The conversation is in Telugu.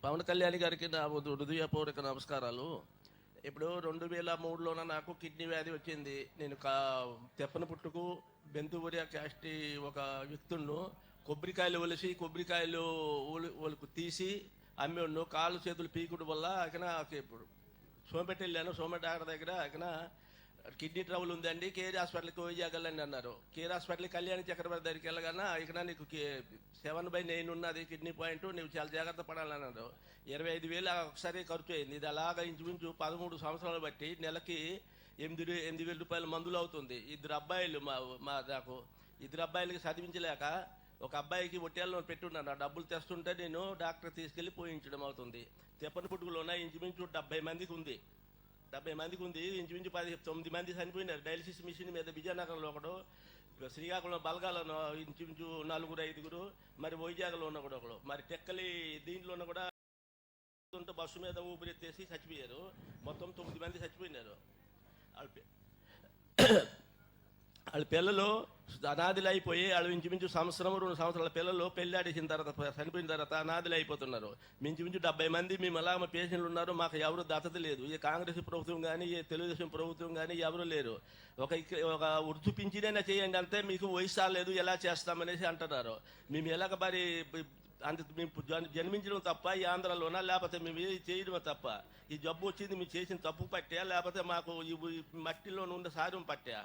పవన్ కళ్యాణ్ గారికి నా హృదయపూర్వక నమస్కారాలు. ఇప్పుడు 2003లోన నాకు కిడ్నీ వ్యాధి వచ్చింది. నేను తెప్పన పుట్టుకు బెంతువురియా క్యాస్టి ఒక వ్యక్తులను కొబ్బరికాయలు ఒలిసి కొబ్బరికాయలు తీసి అమ్మేవాడు. కాళ్ళు చేతులు పీకుడు వల్ల అక్కడ ఇప్పుడు సోమపెట్టి వెళ్ళాను. సోమపెట్టి డాక్టర్ దగ్గర అక్కడ కిడ్నీ ట్రబుల్ ఉందండి, కేర్ హాస్పిటల్కి పోయి చేయగలండి అన్నారు. కేర్ హాస్పిటల్కి కళ్యాణి చక్రవర్తి దగ్గరికి వెళ్ళగానే ఇక్కడ నీకు 7/9 ఉన్నది కిడ్నీ పాయింట్, నువ్వు చాలా జాగ్రత్త పడాలన్నారు. 25,000 ఒకసారి ఖర్చు అయింది. ఇది అలాగా ఇంచుమించు 13 సంవత్సరాలు బట్టి నెలకి 8,000 రూపాయల మందులు అవుతుంది. ఇద్దరు అబ్బాయిలు నాకు ఇద్దరు అబ్బాయిలకి చదివించలేక ఒక అబ్బాయికి ఒట్టేళ్ళలో పెట్టున్నాను. డబ్బులు తెస్తుంటే నేను డాక్టర్ తీసుకెళ్ళి పోయించడం అవుతుంది. తెప్పని పుట్టుకులోన ఇంచుమించు 70 మందికి ఉంది. 70 మందికి ఉంది. ఇంచుమించు 9 మంది చనిపోయినారు డయాలసిస్ మిషన్ మీద. విజయనగరంలో ఒకడు, శ్రీకాకుళం బలగాలను ఇంచుమించు 4-5, మరి వైజాగ్లో ఉన్న కూడా ఒకడు, మరి టెక్కలి దీంట్లోనే కూడా బస్సు మీద ఊపిరెత్తేసి చచ్చిపోయారు. మొత్తం 9 మంది చచ్చిపోయినారు. వాళ్ళ పిల్లలు అనాథులు అయిపోయి వాళ్ళు ఇంచుమించు 1-2 సంవత్సరాల పిల్లలు పెళ్ళాడేసిన తర్వాత చనిపోయిన తర్వాత అనాథులు అయిపోతున్నారు. మించుమించు 70 మంది మేము అలా మా పేషెంట్లు ఉన్నారు. మాకు ఎవరు దత్తత లేదు. ఏ కాంగ్రెస్ ప్రభుత్వం కానీ ఏ తెలుగుదేశం ప్రభుత్వం కానీ ఎవరు లేరు. ఒక ఉర్దు పింఛనైనా చేయండి అంతే, మీకు వయసు రాలేదు ఎలా చేస్తామనేసి అంటున్నారు. మేము ఎలాగ మరి అంత మేము జన్మించడం తప్ప ఈ ఆంధ్రాలోనా, లేకపోతే మేము చేయడమే తప్ప ఈ జబ్బు వచ్చింది మేము చేసిన తప్పు పట్టా, లేకపోతే మాకు ఈ మట్టిలో ఉన్న సారం పట్టా?